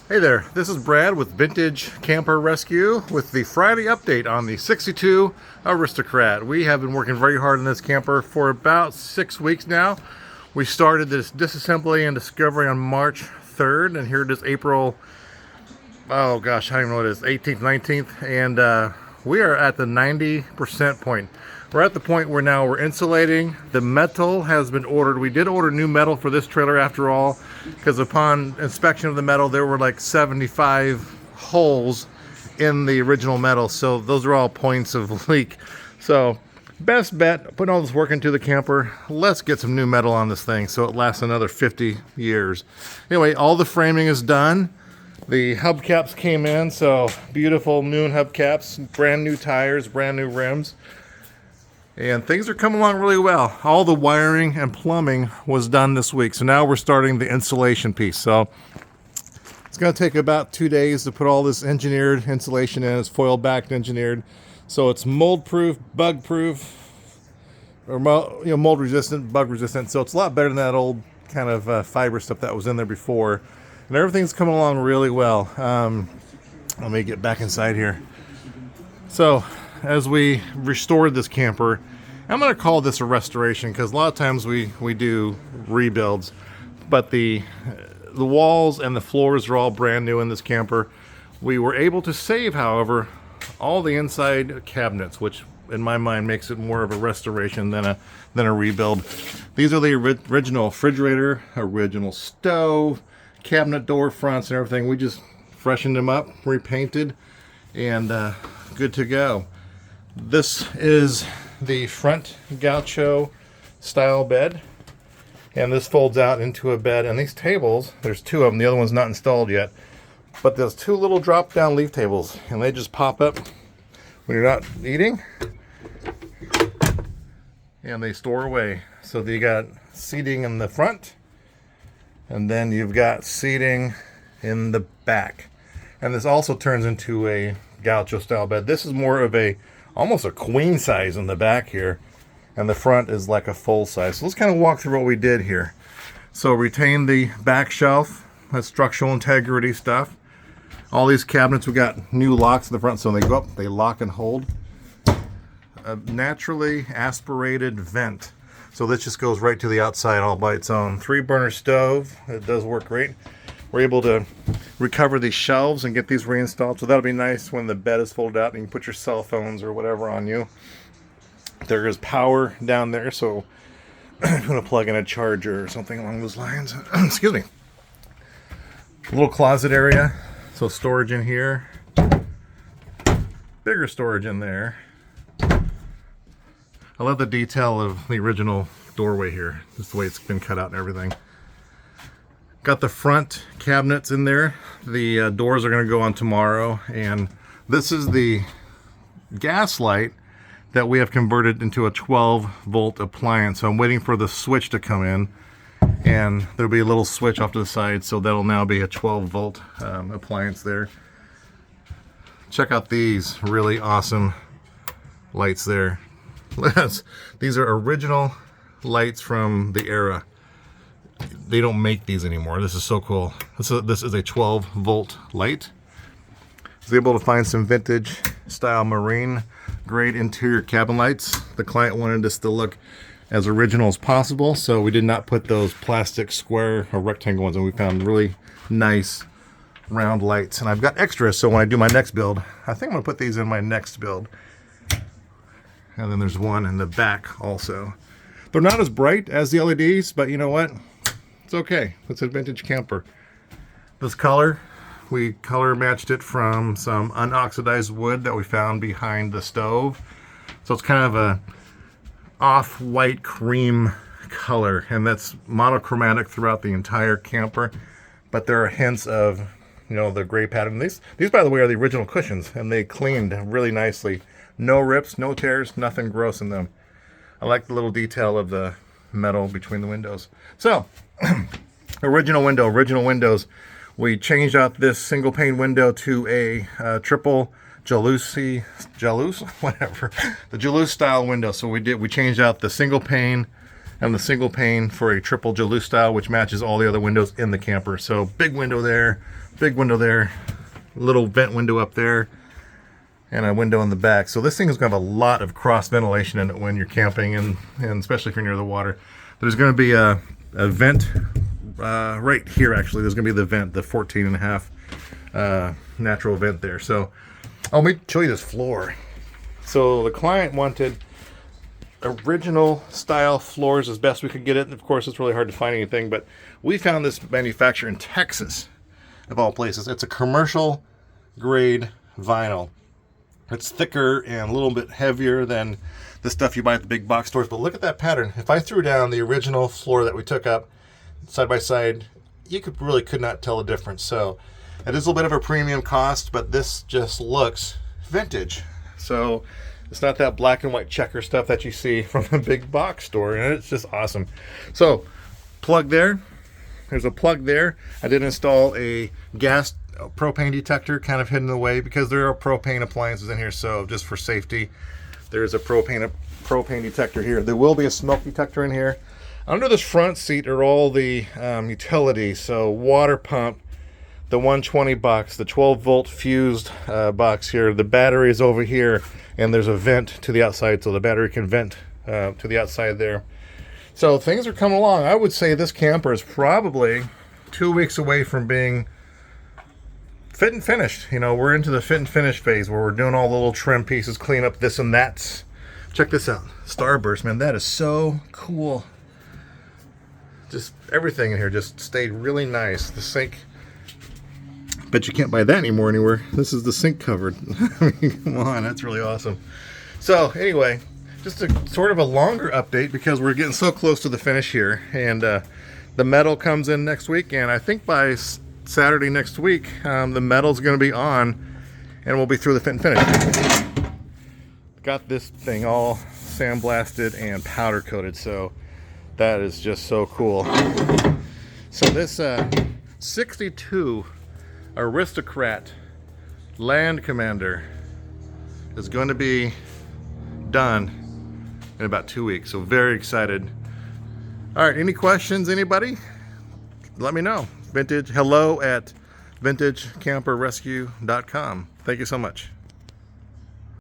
Hey there, this is Brad with Vintage Camper Rescue with the Friday update on the 62 Aristocrat. We have been working very hard on this camper for about 6 weeks now. We started this disassembly and discovery on March 3rd, and here it is April, oh gosh, I don't even know what it is, 18th, 19th, and we are at the 90% point. We're at the point where now we're insulating. The metal has been ordered. We did order new metal for this trailer after all, because upon inspection of the metal, there were like 75 holes in the original metal. So those are all points of leak. So best bet, putting all this work into the camper, let's get some new metal on this thing so it lasts another 50 years. Anyway, all the framing is done. The hubcaps came in, so beautiful new hubcaps, brand new tires, brand new rims. And things are coming along really well. All the wiring and plumbing was done this week. So now we're starting the insulation piece. So it's going to take about 2 days to put all this engineered insulation in. It's foil backed engineered. So it's mold proof, bug proof, or mold resistant, bug resistant. So it's a lot better than that old kind of fiber stuff that was in there before. And everything's coming along really well. Let me get back inside here. So as we restored this camper, I'm going to call this a restoration because a lot of times we do rebuilds, but the walls and the floors are all brand new in this camper. We were able to save, however, all the inside cabinets, which in my mind makes it more of a restoration than a rebuild. These are the original refrigerator, original stove, cabinet door fronts and everything. We just freshened them up, repainted, and good to go. This is the front gaucho style bed, and this folds out into a bed. And these tables, there's two of them, the other one's not installed yet, but there's two little drop down leaf tables, and they just pop up when you're not eating, and they store away. So you got seating in the front, and then you've got seating in the back. And this also turns into a gaucho style bed. This is more of almost a queen size in the back here, and the front is like a full size. So let's kind of walk through what we did here. So retain the back shelf, that's structural integrity stuff. All these cabinets, we got new locks in the front, so when they go up, they lock and hold. A naturally aspirated vent, so this just goes right to the outside all by its own. 3-burner stove, it does work great. We're able to recover these shelves and get these reinstalled, so that'll be nice when the bed is folded out and you can put your cell phones or whatever on you. There is power down there, so if you want to plug in a charger or something along those lines. Excuse me. A little closet area, so storage in here. Bigger storage in there. I love the detail of the original doorway here, just the way it's been cut out and everything. Got the front cabinets in there. The doors are going to go on tomorrow, and this is the gas light that we have converted into a 12-volt appliance. So I'm waiting for the switch to come in, and there'll be a little switch off to the side, so that'll now be a 12-volt appliance there. Check out these really awesome lights there. These are original lights from the era. They don't make these anymore. This is so cool. This is a 12-volt light. I was able to find some vintage style marine grade interior cabin lights. The client wanted this to look as original as possible, so we did not put those plastic square or rectangle ones, and we found really nice round lights. And I've got extras, so when I do my next build, I think I'm going to put these in my next build. And then there's one in the back also. They're not as bright as the LEDs, but you know what? It's okay. It's a vintage camper. This color, we color matched it from some unoxidized wood that we found behind the stove. So it's kind of a off-white cream color, and that's monochromatic throughout the entire camper. But there are hints of, the gray pattern. These by the way, are the original cushions, and they cleaned really nicely. No rips, no tears, nothing gross in them. I like the little detail of the metal between the windows. So, original windows. We changed out this single pane window to a triple Jalous, whatever, the Jalous style window. So we changed out the single pane and the single pane for a triple Jalou style, which matches all the other windows in the camper. So big window there, little vent window up there, and a window in the back. So this thing is going to have a lot of cross ventilation in it when you're camping, and especially if you're near the water. There's going to be a vent right here. Actually, there's going to be the vent, the 14.5 natural vent there. So let me show you this floor. So the client wanted original style floors as best we could get it. Of course, it's really hard to find anything, but we found this manufacturer in Texas, of all places. It's a commercial grade vinyl. It's thicker and a little bit heavier than the stuff you buy at the big box stores, but look at that pattern. If I threw down the original floor that we took up side by side, you could not tell the difference. So it is a little bit of a premium cost, but this just looks vintage. So it's not that black and white checker stuff that you see from the big box store, and it's just awesome. So plug there. There's a plug there. I did install a gas propane detector kind of hidden away because there are propane appliances in here, so just for safety, there's a propane detector here. There will be a smoke detector in here. Under this front seat are all the utilities, so water pump, the 120 box, the 12 volt fused box here, the battery is over here, and there's a vent to the outside so the battery can vent to the outside there. So things are coming along. I would say this camper is probably 2 weeks away from being fit and finished. You know, we're into the fit and finish phase where we're doing all the little trim pieces, clean up this and that. Check this out. Starburst, man, that is so cool. Just everything in here just stayed really nice. The sink, but you can't buy that anymore anywhere. This is the sink covered. I mean, come on, that's really awesome. So anyway, just a sort of a longer update because we're getting so close to the finish here, and the metal comes in next week, and I think by Saturday next week the metal's going to be on and we'll be through the fit and finish. Got this thing all sandblasted and powder coated, so that is just so cool. So this 62 Aristocrat Land Commander is going to be done in about 2 weeks, so very excited. All right, any questions, anybody? Let me know. Hello at vintagecamperrescue.com. Thank you so much.